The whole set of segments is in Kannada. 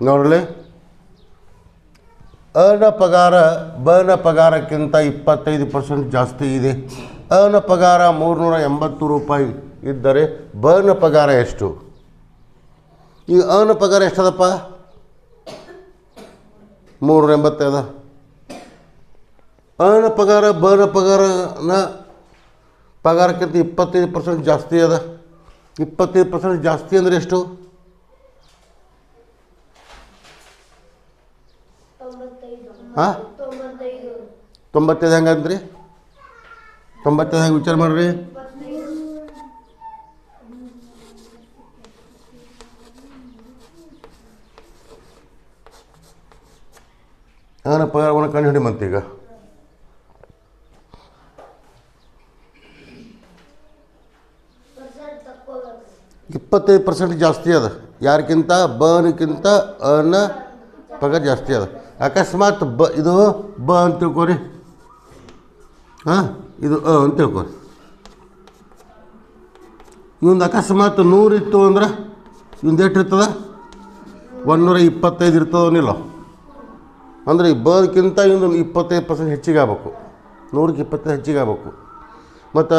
ನೋಡಲಿ, ಅನ ಪಗಾರ ಬನ ಪಗಾರಕ್ಕಿಂತ 25% ಜಾಸ್ತಿ ಇದೆ. ಅನ ಪಗಾರ 380 ರೂಪಾಯಿ ಇದ್ದರೆ ಬನ ಪಗಾರ ಎಷ್ಟು? ಈಗ ಅನ ಪಗಾರ ಎಷ್ಟದಪ್ಪ? 380 ಅದ. ಅನ ಪಗಾರ ಬನ ಪಗಾರಕ್ಕಿಂತ 25% ಜಾಸ್ತಿ ಅದ. 25% ಜಾಸ್ತಿ ಅಂದರೆ ಎಷ್ಟು? 95 ಹೆಂಗಂದ್ರಿ? 95 ಹೆಂಗೆ ವಿಚಾರ ಮಾಡ್ರಿ. ಅವನ ಪಗಾರವನ್ನು ಕಂಡು ಹಿಡಿ ಮಂತೀಗ. ಇಪ್ಪತ್ತೈದು 25% ಜಾಸ್ತಿ ಅದ. ಯಾರಿಗಿಂತ? ಬನಕ್ಕಿಂತ ಅನ ಪಗಾರ ಜಾಸ್ತಿ ಅದ. ಅಕಸ್ಮಾತ್ ಇದು ಬ ಅಂತ ತಿಳ್ಕೊರಿ. ಇದು ಅಂತ ತಿಳ್ಕೊರಿ. ಇವಂದು ಅಕಸ್ಮಾತ್ 100 ಇತ್ತು ಅಂದ್ರೆ ಇವಂದು ಎಷ್ಟು ಇರ್ತದ? 125 ಇರ್ತದನಿಲ್ಲ. ಅಂದರೆ ಈ ಬದಕ್ಕಿಂತ ಇನ್ನು 25% ಹೆಚ್ಚಿಗೆ ಆಗ್ಬೇಕು. 100ಕ್ಕೆ 25 ಹೆಚ್ಚಿಗೆ ಆಗ್ಬೇಕು. ಮತ್ತು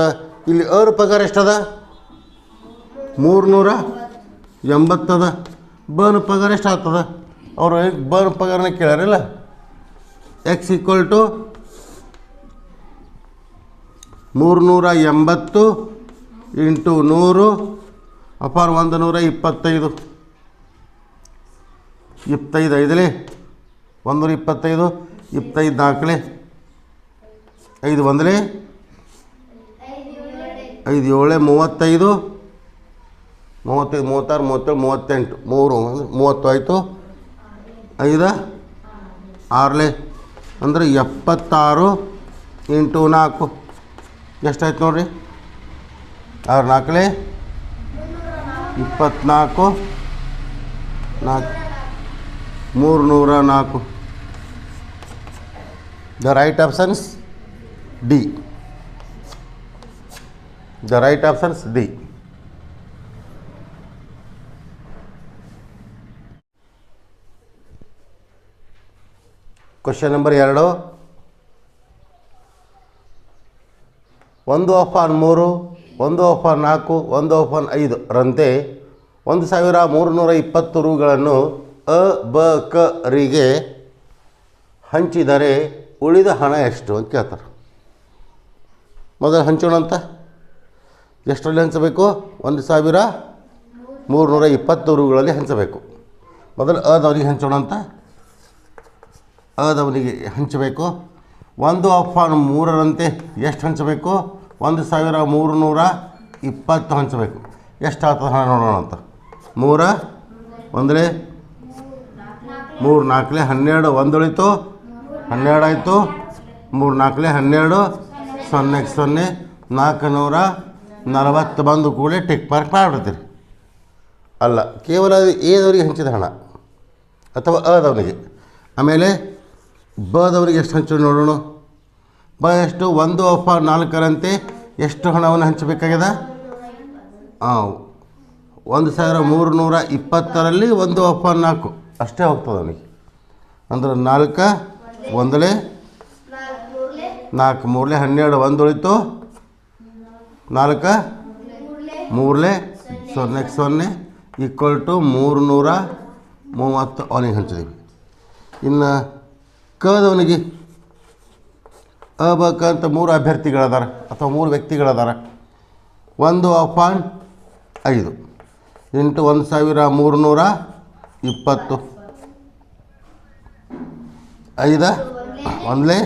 ಇಲ್ಲಿ ಅವ್ರ ಪಗಾರ ಎಷ್ಟದ? 380 ಅದ. ಬನ ಪಗಾರ ಎಷ್ಟು ಆಗ್ತದ? ಅವರು ಬನ ಪಗಾರನ ಕೇಳ್ಯಾರಿಲ್ಲ. x = 380 × 100 ಅಪಾರ 125. 25 ಐದಲೇ 125, 25 ನಾಲ್ಕಲೇ 5 ಒಂದಲೇ 5 ಏಳೆ 35, 35 36 37 38 3 ಅಂದರೆ 30 ಆಯಿತು. 5 6ಲೇ ಅಂದರೆ 76 × 4 ಎಷ್ಟಾಯ್ತು ನೋಡಿರಿ? 6 4ಲೇ 24 4 304. The right options D. The right options D. Question number 2. 1/3, 1/4, 1/5 ರಂತೆ 1320 ರೂಗಳನ್ನು ಅ ಬ ಕ ರಿಗೆ ಹಂಚಿದರೆ ಉಳಿದ ಹಣ ಎಷ್ಟು ಅಂತ ಕೇಳ್ತಾರೆ. ಮೊದಲು ಹಂಚೋಣ ಅಂತ. ಎಷ್ಟರಲ್ಲಿ ಹಂಚಬೇಕು? 1320 ರೂಗಳಲ್ಲಿ ಹಂಚಬೇಕು. ಮೊದಲು ಅದವನಿಗೆ ಹಂಚೋಣ ಅಂತ. ಅದವನಿಗೆ ಹಂಚಬೇಕು. 1/3 ರಂತೆ ಎಷ್ಟು ಹಂಚಬೇಕು? 1320 ಹಂಚಬೇಕು. ಎಷ್ಟು ಆಗ್ತದೆ ಹಣ ನೋಡೋಣ ಅಂತ. 3 ಒಂದಲೇ 3 4ಲೇ 12 1 ಉಳಿತು 12 ಆಯಿತು. 3 4ಲೇ 12 0ಕ್ಕೆ 0 440 ಬಂದು ಕೂಡ ಟಿಕ್ ಮಾರ್ಕ್ ಮಾಡಿಬಿಡ್ತೀರಿ. ಅಲ್ಲ, ಕೇವಲ ಎದವರಿಗೆ ಹಂಚಿದ ಹಣ ಅಥವಾ ಅದವನಿಗೆ. ಆಮೇಲೆ ಬದವರಿಗೆ ಎಷ್ಟು ಹಂಚೋಣ ನೋಡೋಣ. ಬ ಎಷ್ಟು? 1/4 ರಂತೆ ಎಷ್ಟು ಹಣವನ್ನು ಹಂಚಬೇಕಾಗ್ಯದ? 1320ರಲ್ಲಿ 1/4 ಅಷ್ಟೇ ಹೋಗ್ತದೆ ಅವನಿಗೆ. ಅಂದ್ರೆ 4 ಒಂದಲೇ 4 3ಲೇ 12 1 ಉಳಿತು 4 3ಲೇ 0ಕ್ಕೆ 0 =330 ಅವನಿಗೆ ಹಂಚಿದೀವಿ. ಇನ್ನು ಕದವನಿಗೆ ಅ ಬ ಕ ಅಂತ 3 ಅಭ್ಯರ್ಥಿಗಳದಾರ ಅಥವಾ 3 ವ್ಯಕ್ತಿಗಳದಾರ. 1/5 × 1320 5 ಒಂದಲೇ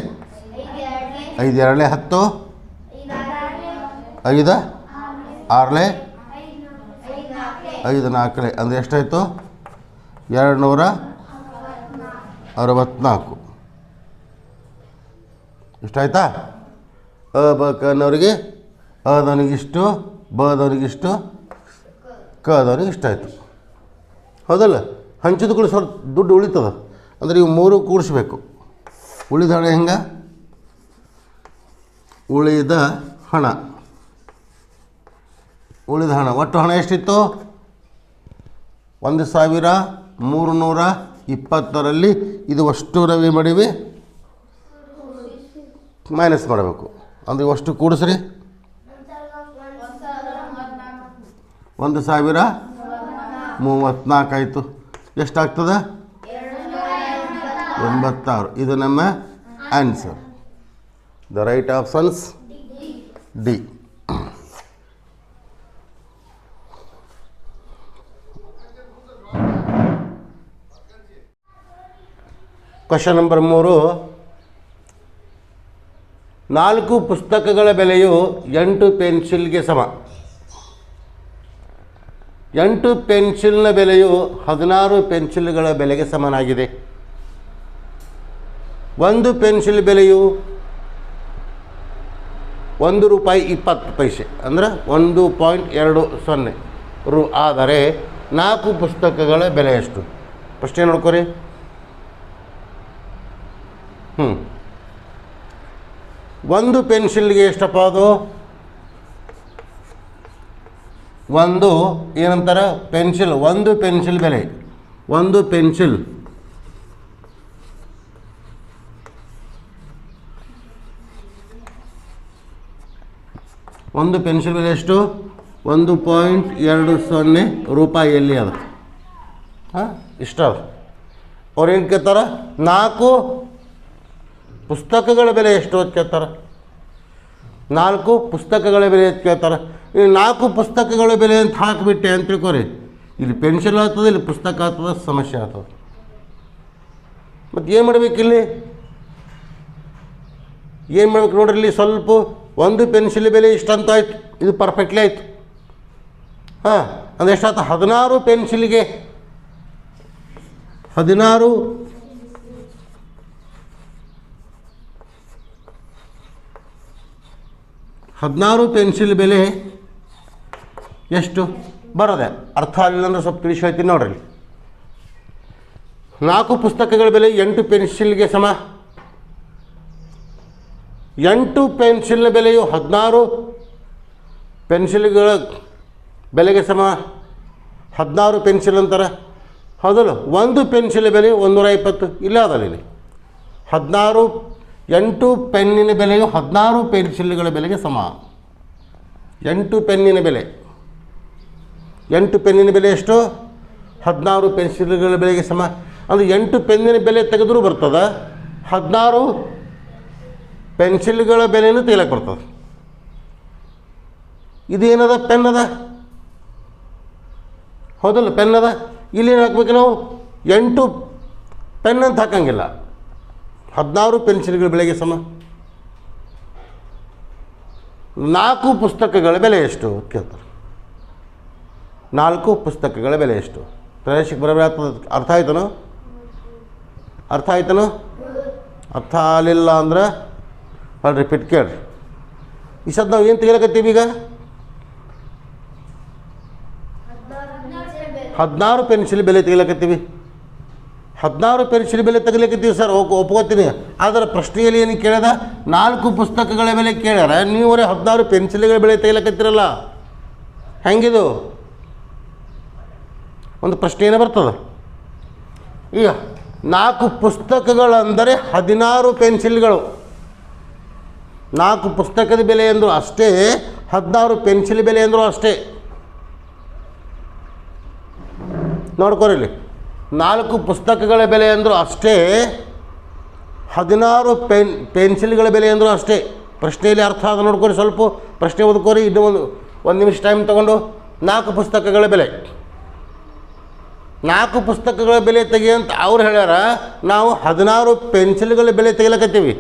5 2ಲೇ 10 5 6ಲೇ 5 4ಲೇ ಅಂದರೆ ಎಷ್ಟಾಯಿತು? 264. ಇಷ್ಟಾಯ್ತಾ? ಅ ಬ ಕನವರಿಗೆ ಅದವನಿಗಿಷ್ಟು, ಬದವನಿಗಿಷ್ಟು, ಕದವನಿಗೆ ಇಷ್ಟಾಯಿತು. ಹೌದಲ್ಲ? ಹಂಚಿದ ಕೂಡ ಸ್ವಲ್ಪ ದುಡ್ಡು ಉಳಿತದ. ಅಂದರೆ ಇವು 3 ಕೂಡಿಸ್ಬೇಕು. ಉಳಿದ ಹಣ ಹೆಂಗೆ? ಉಳಿದ ಹಣ ಒಟ್ಟು ಹಣ ಎಷ್ಟಿತ್ತು? 1320 320ರಲ್ಲಿ ಇದು ಅಷ್ಟು ರವಿ ಮಾಡಿವಿ ಮೈನಸ್ ಮಾಡಬೇಕು ಅಂದರೆ ಅಷ್ಟು ಕೂಡಿಸ್ರಿ 1034 ಆಯಿತು. ಎಷ್ಟಾಗ್ತದೆ 86. ಇದು ನಮ್ಮ answer. The right options D. Question number 3. 4 ಪುಸ್ತಕಗಳ ಬೆಲೆಯು 8 ಪೆನ್ಸಿಲ್ಗೆ ಸಮ. 8 ಪೆನ್ಸಿಲ್ನ ಬೆಲೆಯು 16 ಪೆನ್ಸಿಲ್ಗಳ ಬೆಲೆಗೆ ಸಮನಾಗಿದೆ. ಒಂದು ಪೆನ್ಸಿಲ್ ಬೆಲೆಯು ₹1.20 ಅಂದರೆ 1.20 ರು ಆದರೆ 4 ಪುಸ್ತಕಗಳ ಬೆಲೆ ಎಷ್ಟು? ಪ್ರಶ್ನೆ ನೋಡ್ಕೊರಿ. ಒಂದು ಪೆನ್ಸಿಲ್ಗೆ ಎಷ್ಟಪ್ಪ ಅದು? ಒಂದು ಏನಂತಾರೆ ಪೆನ್ಸಿಲ್, ಒಂದು ಪೆನ್ಸಿಲ್ ಬೆಲೆ, ಒಂದು ಪೆನ್ಸಿಲ್ ಬೆಲೆ ಎಷ್ಟು? 1.20 ರೂಪಾಯಿಯಲ್ಲಿ ಅದು. ಇಷ್ಟ ಅದು. ಅವ್ರು ಏನು ಕೇಳ್ತಾರೆ? 4 ಪುಸ್ತಕಗಳ ಬೆಲೆ ಎಷ್ಟು ಅಂತ ಕೇಳ್ತಾರೆ. 4 ಪುಸ್ತಕಗಳ ಬೆಲೆ ಅಂತ ಕೇಳ್ತಾರೆ. ಈ 4 ಪುಸ್ತಕಗಳ ಬೆಲೆ ಅಂತ ಹಾಕಿಬಿಟ್ಟೆ ಅಂತ ತಿಳ್ಕೊರಿ, ಇಲ್ಲಿ ಪೆನ್ಸಿಲ್ ಆಗ್ತದೆ, ಇಲ್ಲಿ ಪುಸ್ತಕ ಆಗ್ತದೆ, ಸಮಸ್ಯೆ ಆಗ್ತದೆ. ಮತ್ತು ಏನು ಮಾಡ್ಬೇಕು ಇಲ್ಲಿ? ಏನು ಮಾಡ್ಬೇಕು ನೋಡ್ರಿ, ಇಲ್ಲಿ ಸ್ವಲ್ಪ ಒಂದು ಪೆನ್ಸಿಲ್ ಬೆಲೆ ಇಷ್ಟ ಅಂತ ಆಯ್ತು, ಇದು ಪರ್ಫೆಕ್ಟ್ಲಿ ಆಯಿತು. ಅಂದರೆ ಎಷ್ಟಾಯ್ತು? 16 ಪೆನ್ಸಿಲ್ಗೆ 16 ಪೆನ್ಸಿಲ್ ಬೆಲೆ ಎಷ್ಟು ಬರೋದೆ? ಅರ್ಥ ಆಗಲಿಲ್ಲ ಅಂದರೆ ಸ್ವಲ್ಪ ತಿಳಿಸಿ ಹೇಳ್ತೀನಿ ನೋಡ್ರಿ. 4 ಪುಸ್ತಕಗಳ ಬೆಲೆ 8 ಪೆನ್ಸಿಲ್ಗೆ ಸಮ. 8 ಪೆನ್ಸಿಲ್ನ ಬೆಲೆಯು 16 ಪೆನ್ಸಿಲ್ಗಳ ಬೆಲೆಗೆ ಸಮ. 16 ಪೆನ್ಸಿಲ್ ಅಂತಾರೆ, ಹೌದಲ್ಲ? ಒಂದು ಪೆನ್ಸಿಲ್ ಬೆಲೆ 120 ಇಲ್ಲ ಅದಲ್ಲ. ಇಲ್ಲಿ 8 ಪೆನ್ನಿನ ಬೆಲೆಯು 16 ಪೆನ್ಸಿಲ್ಗಳ ಬೆಲೆಗೆ ಸಮ. 8 ಪೆನ್ನಿನ ಬೆಲೆ, 8 ಪೆನ್ನಿನ ಬೆಲೆ ಎಷ್ಟು? 16 ಪೆನ್ಸಿಲ್ಗಳ ಬೆಲೆಗೆ ಸಮ. ಅಂದರೆ 8 ಪೆನ್ನಿನ ಬೆಲೆ ತೆಗೆದ್ರೂ ಬರ್ತದೆ, 16 ಪೆನ್ಸಿಲ್ಗಳ ಬೆಲೆನೂ ತೆಗಿಲಕ್ಕೆ ಬರ್ತದೆ. ಇದೇನದ? ಪೆನ್ ಅದ, ಹೌದಲ್ಲ? ಪೆನ್ ಅದ. ಇಲ್ಲೇನು ಹಾಕ್ಬೇಕು ನಾವು? 8 ಪೆನ್ ಅಂತ ಹಾಕಂಗಿಲ್ಲ, 16 ಪೆನ್ಸಿಲ್ಗಳ ಬೆಲೆಗೆ ಸಮ. 4 ಪುಸ್ತಕಗಳ ಬೆಲೆ ಎಷ್ಟು ಕೇಳ್ತಾರೆ. 4 ಪುಸ್ತಕಗಳ ಬೆಲೆ ಎಷ್ಟು? ಪ್ರವೇಶಕ್ಕೆ ಬರಬೇಕಾಗ್ತದೆ. ಅರ್ಥ ಆಯ್ತನೋ? ಅರ್ಥ ಆಯ್ತನೋ? ಅರ್ಥ ಆಗಲಿಲ್ಲ ಅಂದ್ರೆ ಅಲ್ಲಿ ರಿಪೀಟ್ ಕೇಳ್ರಿ. ಈ ಸದ್ ನಾವು ಏನು ತೆಗಿಲಕತ್ತೀವಿ ಈಗ? 16 ಪೆನ್ಸಿಲ್ ಬೆಲೆ ತೆಗಿಲಕತ್ತೀವಿ. 16 ಪೆನ್ಸಿಲ್ ಬೆಲೆ ತೆಗಿಲಕತ್ತೀವಿ ಸರ್, ಒಪ್ಕೋತೀನಿ. ಆದರೆ ಪ್ರಶ್ನೆಯಲ್ಲಿ ಏನು ಕೇಳ್ಯದ? 4 ಪುಸ್ತಕಗಳ ಬೆಲೆ ಕೇಳ್ಯಾರ, ನೀವರೇ 16 ಪೆನ್ಸಿಲ್ಗಳ ಬೆಲೆ ತೆಗಿಲಕತ್ತೀರಲ್ಲ, ಹೆಂಗಿದು? ಒಂದು ಪ್ರಶ್ನೆಯೇ ಬರ್ತದೆ. ಈಗ 4 ಪುಸ್ತಕಗಳಂದರೆ 16 ಪೆನ್ಸಿಲ್ಗಳು. 4 ಪುಸ್ತಕದ ಬೆಲೆ ಅಂದರು ಅಷ್ಟೇ, 16 ಪೆನ್ಸಿಲ್ ಬೆಲೆ ಅಂದರು ಅಷ್ಟೇ. ನೋಡ್ಕೊರಿಲ್ಲಿ, 4 ಪುಸ್ತಕಗಳ ಬೆಲೆ ಅಂದರು ಅಷ್ಟೇ, 16 ಪೆನ್ಸಿಲ್ಗಳ ಬೆಲೆ ಅಂದರು ಅಷ್ಟೇ. ಪ್ರಶ್ನೆಯಲ್ಲಿ ಅರ್ಥ ಆದ ನೋಡ್ಕೊರಿ. ಸ್ವಲ್ಪ ಪ್ರಶ್ನೆ ಓದ್ಕೋರಿ. ಇನ್ನೂ ಒಂದು ನಿಮಿಷ ಟೈಮ್ ತೊಗೊಂಡು. 4 ಪುಸ್ತಕಗಳ ಬೆಲೆ, 4 ಪುಸ್ತಕಗಳ ಬೆಲೆ ತೆಗಿ ಅಂತ ಅವ್ರು ಹೇಳ್ಯಾರ, ನಾವು 16 ಪೆನ್ಸಿಲ್ಗಳ ಬೆಲೆ ತೆಗಿಲಕತ್ತೀವಿ.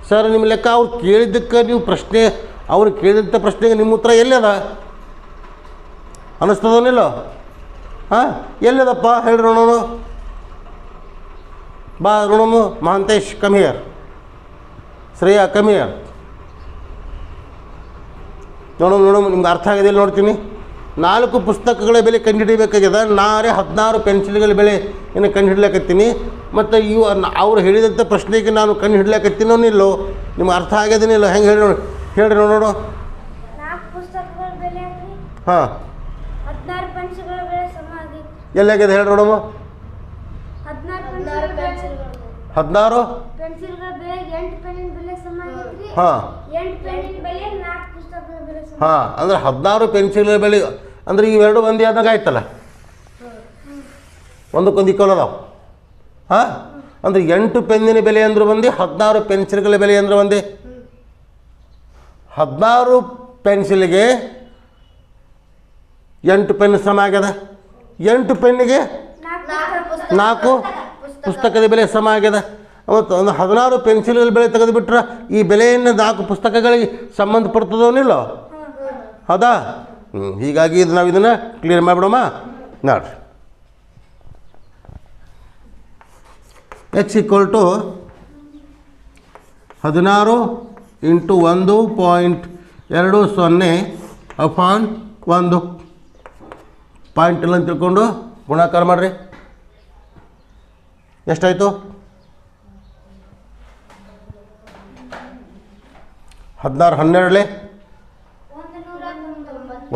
ಸರ್ ನಿಮ್ಮ ಲೆಕ್ಕ ಅವ್ರು ಕೇಳಿದ್ದಕ್ಕೆ ನೀವು ಪ್ರಶ್ನೆ, ಅವ್ರು ಕೇಳಿದಂಥ ಪ್ರಶ್ನೆಗೆ ನಿಮ್ಮ ಉತ್ತರ ಎಲ್ಲದ ಅನ್ನಿಸ್ತದನಿಲ್ಲ? ಎಲ್ಲದಪ್ಪ ಹೇಳ್ರಿ ನೋಡೋಣ. ಬಾ ನೋಡೋಣ. Mahantesh come here, Shreya come here. ನೋಡೋಣ ನಿಮ್ಗೆ ಅರ್ಥ ಆಗಿದೆ ನೋಡ್ತೀನಿ. 4 ಪುಸ್ತಕಗಳ ಬೆಲೆ ಕಂಡುಹಿಡಿಬೇಕಾಗ್ಯದ, ನಾರೇ 16 ಪೆನ್ಸಿಲ್ಗಳ ಬೆಲೆ ಏನು ಕಂಡುಹಿಡ್ಲಾಕತ್ತೀನಿ. ಮತ್ತು ಇವು ಅವ್ರು ಹೇಳಿದಂಥ ಪ್ರಶ್ನೆಗೆ ನಾನು ಕಂಡು ಹಿಡ್ಲಾಕತ್ತೀನೋ ನಿಲ್ಲೋ, ನಿಮ್ಗೆ ಅರ್ಥ ಆಗ್ಯದೇನಿಲ್ಲ? ಹೆಂಗೆ ಹೇಳಿ ನೋಡಿ, ಹೇಳ್ರಿ ನೋಡೋಣ. 4 ಪುಸ್ತಕಗಳ ಬೆಲೆ ಹಾಂ, 16 ಪೆನ್ಸಿಲ್ಗಳ ಬೆಲೆ ಸಮ ಎಲ್ಲಾಗಿದೆ ಹೇಳಿ ನೋಡಮ್ಮ. 16 ಹಾಂ ಹಾಂ ಅಂದ್ರೆ 16 ಪೆನ್ಸಿಲ್ ಬೆಲೆ ಅಂದ್ರೆ ಇವೆರಡು ಒಂದೇ ಆದಾಗ ಆಯ್ತಲ್ಲ, ಒಂದಕ್ಕೊಂದು ಈಕ್ವಲ್ ಅದಾವ. ಹಾಂ ಅಂದರೆ 8 ಪೆನ್ನಿನ ಬೆಲೆ ಅಂದ್ರೆ ಒಂದೇ, 16 ಪೆನ್ಸಿಲ್ಗಳ ಬೆಲೆ ಅಂದ್ರೆ ಒಂದೇ. 16 ಪೆನ್ಸಿಲ್ಗೆ 8 ಪೆನ್ ಸಮ ಆಗ್ಯದ, 8 ಪೆನ್ನಿಗೆ 4 ಪುಸ್ತಕದ ಬೆಲೆ ಸಮ ಆಗ್ಯದ. ಮತ್ತು ಒಂದು 16 ಪೆನ್ಸಿಲ್ಗಳ ಬೆಲೆ ತೆಗೆದುಬಿಟ್ರೆ ಈ ಬೆಲೆಯನ್ನು 4 ಪುಸ್ತಕಗಳಿಗೆ ಸಂಬಂಧಪಡ್ತದವನಿಲ್ಲ, ಹೌದಾ? ಹೀಗಾಗಿ ಇದು ನಾವು ಇದನ್ನು ಕ್ಲಿಯರ್ ಮಾಡಿಬಿಡೋಮ್ಮ. ನೋಡ್ರಿ, H = 16 × 1.20/1 ಪಾಯಿಂಟ್ ಇಲ್ಲ ಅಂತ ತಿಳ್ಕೊಂಡು ಗುಣಾಕಾರ ಮಾಡಿರಿ. ಎಷ್ಟಾಯಿತು? 16 12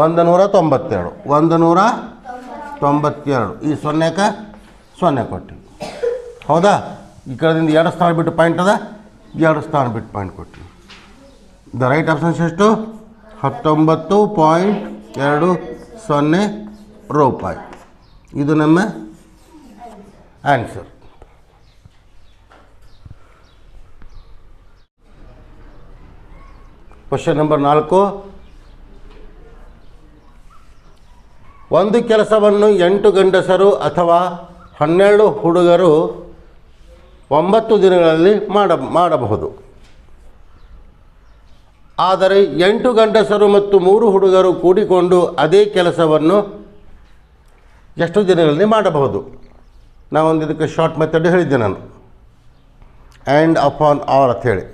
192 192 ಈ 0ಕ್ಕೆ 0 ಕೊಟ್ಟಿವಿ, ಹೌದಾ? ಈ ಕಡೆಯಿಂದ 2 ಸ್ಥಾನ ಬಿಟ್ಟು ಪಾಯಿಂಟ್ ಅದ, 2 ಸ್ಥಾನ ಬಿಟ್ಟು ಪಾಯಿಂಟ್ ಕೊಟ್ಟಿವಿ. ದ ರೈಟ್ ಆಪ್ಷನ್ಸ್ ಎಷ್ಟು? 19.20 ರೂಪಾಯಿ. ಇದು ನಮ್ಮ ಆನ್ಸರ್. Question number 4. ಒಂದು ಕೆಲಸವನ್ನು 8 ಗಂಡಸರು ಅಥವಾ 12 ಹುಡುಗರು 9 ದಿನಗಳಲ್ಲಿ ಮಾಡಬಹುದು. ಆದರೆ 8 ಗಂಡಸರು ಮತ್ತು 3 ಹುಡುಗರು ಕೂಡಿಕೊಂಡು ಅದೇ ಕೆಲಸವನ್ನು ಎಷ್ಟು ದಿನಗಳಲ್ಲಿ ಮಾಡಬಹುದು? ನಾವೊಂದು ಇದಕ್ಕೆ ಶಾರ್ಟ್ ಮೆಥಡ್ ಹೇಳಿದ್ದೆ ನಾನು, ಆ್ಯಂಡ್ ಅಪಾನ್ ಆರ್ ಅಂತ ಹೇಳಿ,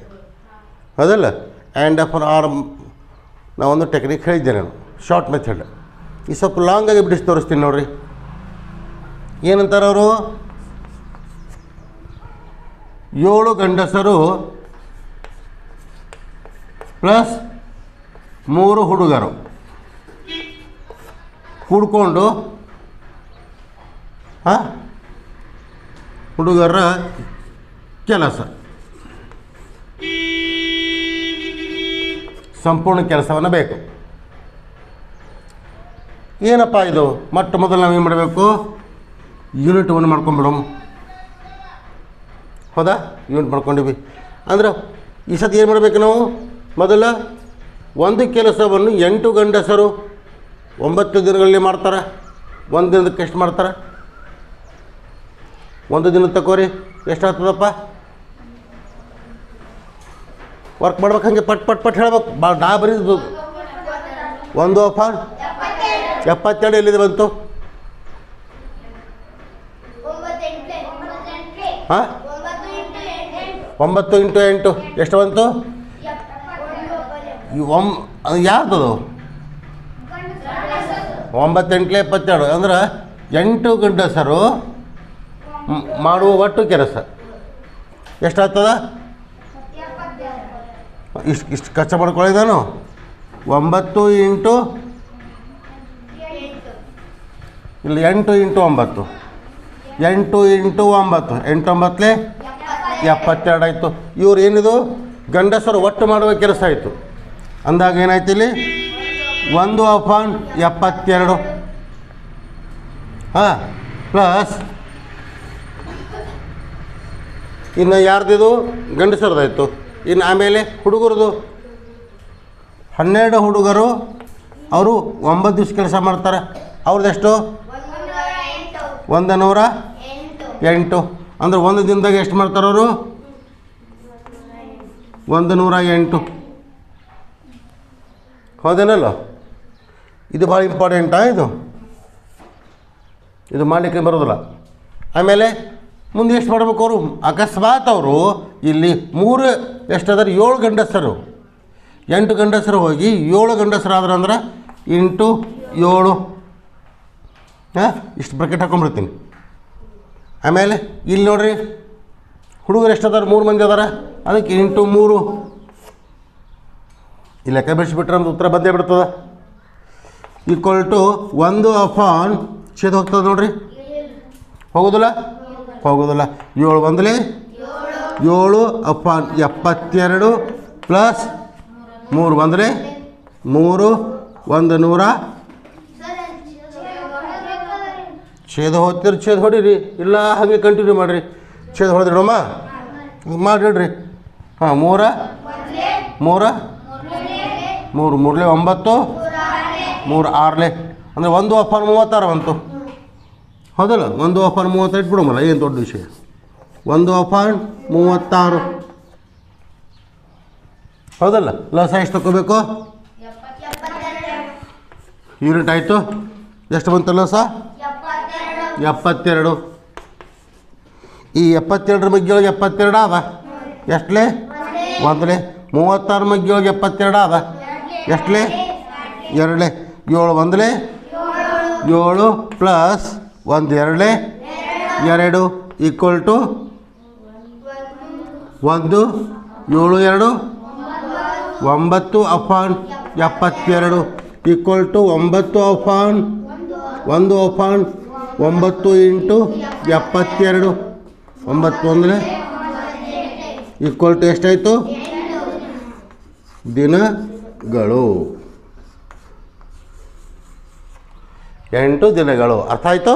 ಹೌದಲ್ಲ? ಆ್ಯಂಡ್ ಅಪಾನ್ ಆರ್ ನಾವೊಂದು ಟೆಕ್ನಿಕ್ ಹೇಳಿದ್ದೆ ನಾನು, ಶಾರ್ಟ್ ಮೆಥಡ್. ಈ ಸ್ವಲ್ಪ ಲಾಂಗಾಗಿ ಬಿಡಿಸಿ ತೋರಿಸ್ತೀನಿ ನೋಡಿರಿ. ಏನಂತಾರೆ ಅವರು? 7 ಗಂಡಸರು ಪ್ಲಸ್ 3 ಹುಡುಗರು ಕೂಡ್ಕೊಂಡು ಹುಡುಗರ ಕೆಲಸ, ಸಂಪೂರ್ಣ ಕೆಲಸವನ್ನು ಬೇಕು. ಏನಪ್ಪ ಇದು? ಮೊಟ್ಟ ಮೊದಲು ನಾವೇನು ಮಾಡಬೇಕು? ಯೂನಿಟ್ 1 ಮಾಡ್ಕೊಂಬಿಡೋಣ, ಹೌದಾ? ಯೂನಿಟ್ ಮಾಡ್ಕೊಂಡಿವಿ ಅಂದ್ರೆ ಈ ಸತಿ ಏನು ಮಾಡಬೇಕು ನಾವು? ಮೊದಲ ಒಂದು ಕೆಲಸವನ್ನು 8 ಗಂಡಸರು 9 ದಿನಗಳಲ್ಲಿ ಮಾಡ್ತಾರೆ. ಒಂದು ದಿನದಕ್ಕೆ ಎಷ್ಟು ಮಾಡ್ತಾರೆ? ಒಂದು ದಿನ ತಗೋರಿ, ಎಷ್ಟಾಗ್ತದಪ್ಪ? ವರ್ಕ್ ಮಾಡ್ಬೇಕು, ಹಂಗೆ ಪಟ್ ಪಟ್ ಪಟ್ ಹೇಳ್ಬೇಕು, ಭಾಳ ನಾ ಬರೀದು. 1/72 ಎಲ್ಲಿದೆ ಬಂತು? ಹಾಂ 9 × 8 ಎಷ್ಟು ಬಂತು? ಅದು ಯಾರ್ದದು? 9 × 8 = 72 ಅಂದ್ರೆ 8 ಗಂಡಸರು ಮಾಡುವ ಒಟ್ಟು ಕೆಲಸ ಎಷ್ಟಾಗ್ತದ? ಇಷ್ಟು ಕಚ್ಚಾ ಮಾಡ್ಕೊಳ್ಳಿದಾನು. 9 × ಇಲ್ಲಿ 8 × 9 8 × 9 8 × 9 72 ಆಯಿತು. ಇವ್ರು ಏನಿದು ಗಂಡಸರು ಒಟ್ಟು ಮಾಡುವ ಕೆಲಸ ಆಯಿತು. ಅಂದಾಗ ಏನಾಯ್ತು ಇಲ್ಲಿ? 1/72 ಹಾಂ ಪ್ಲಸ್ ಇನ್ನು ಯಾರ್ದಿದು? ಗಂಡಸರದಾಯಿತು. ಇನ್ನು ಆಮೇಲೆ ಹುಡುಗರದು 12 ಹುಡುಗರು, ಅವರು 9 ದಿವಸ ಕೆಲಸ ಮಾಡ್ತಾರೆ. ಅವ್ರದ್ದೆಷ್ಟು? 108 ಅಂದ್ರೆ ಒಂದು ದಿನದಾಗ ಎಷ್ಟು ಮಾಡ್ತಾರೆ ಅವರು? 108. ಹೌದೇನಲ್ಲ? ಇದು ಭಾಳ ಇಂಪಾರ್ಟೆಂಟಾ? ಇದು ಮಾಡಲಿಕ್ಕೆ ಬರೋದಿಲ್ಲ. ಆಮೇಲೆ ಮುಂದೆ ಎಷ್ಟು ಮಾಡಬೇಕು ಅವರು? ಅಕಸ್ಮಾತ್ ಅವರು ಇಲ್ಲಿ 3 ಎಷ್ಟಾದ್ರೆ 7 ಗಂಡಸರು 8 ಗಂಡಸರು ಹೋಗಿ 7 ಗಂಡಸರು ಆದ್ರೆ ಅಂದ್ರೆ ಇಂಟು 7 ಇಷ್ಟು ಬ್ರಾಕೆಟ್ ಹಾಕೊಂಡ್ಬಿಡ್ತೀನಿ. ಆಮೇಲೆ ಇಲ್ಲಿ ನೋಡ್ರಿ ಹುಡುಗರು ಎಷ್ಟದಾರ? 3 ಮಂದಿ ಅದಾರ, ಅದಕ್ಕೆ ಇಂಟು 3 ಈ ಲೆಕ್ಕ ಬಿಡಿಸಿಬಿಟ್ರೆ ನಮ್ದು ಉತ್ತರ ಬಂದೇ ಬಿಡ್ತದೆ. = 1/ಛೇದ ಹೋಗ್ತದೆ ನೋಡ್ರಿ, ಹೋಗೋದಿಲ್ಲ ಹೋಗೋದಿಲ್ಲ. 7 ಬಂದಲೇ 7 ಅಪಾನ್ 72 ಪ್ಲಸ್ 3 ಬಂದರೆ 3 1 100 ಛೇದ ಹೋಗ್ತೀರಿ ಛೇದ ಹೊಡೀರಿ ಇಲ್ಲ ಹಾಗೆ ಕಂಟಿನ್ಯೂ ಮಾಡಿರಿ. ಛೇದ ಹೊಡೆದಿಡಮ್ಮ ಮಾಡಿಡ್ರಿ. ಹಾಂ 3 3 3 3 9 3 6 ಅಂದರೆ 1 ಅಪಾನ್ 36 ಬಂತು ಹೌದಲ್ಲ. 1 ಅಪಾನ್ 38 ಬಿಡೋಮಲ್ಲ ಏನು ದೊಡ್ಡ ವಿಷಯ. 1 ಅಪಾನ್ 36 ಹೌದಲ್ಲ. ಲಸ ಎಷ್ಟು ತಗೋಬೇಕು ಯೂನಿಟ್ ಆಯಿತು. ಎಷ್ಟು ಬಂತು ಲಸ 72. ಈ 72 ಬಗ್ಗೆ 72 ಅದ ಎಷ್ಟಲೇ 1ಲೇ. 36 ಬಗ್ಗೆ 72 ಅದ ಎಷ್ಟಲೇ 2ಲೇ. 7 1ಲೇ 7 ಪ್ಲಸ್ 1 2ಲೇ 2 equal to 1 7 2 9 upon 72 equal to 9 upon 1 upon 9 into 72 9 1ಲೇ ಈಕ್ವಲ್ ಟು ಎಷ್ಟಾಯಿತು ದಿನಗಳು 8 ದಿನಗಳು. ಅರ್ಥ ಆಯಿತು.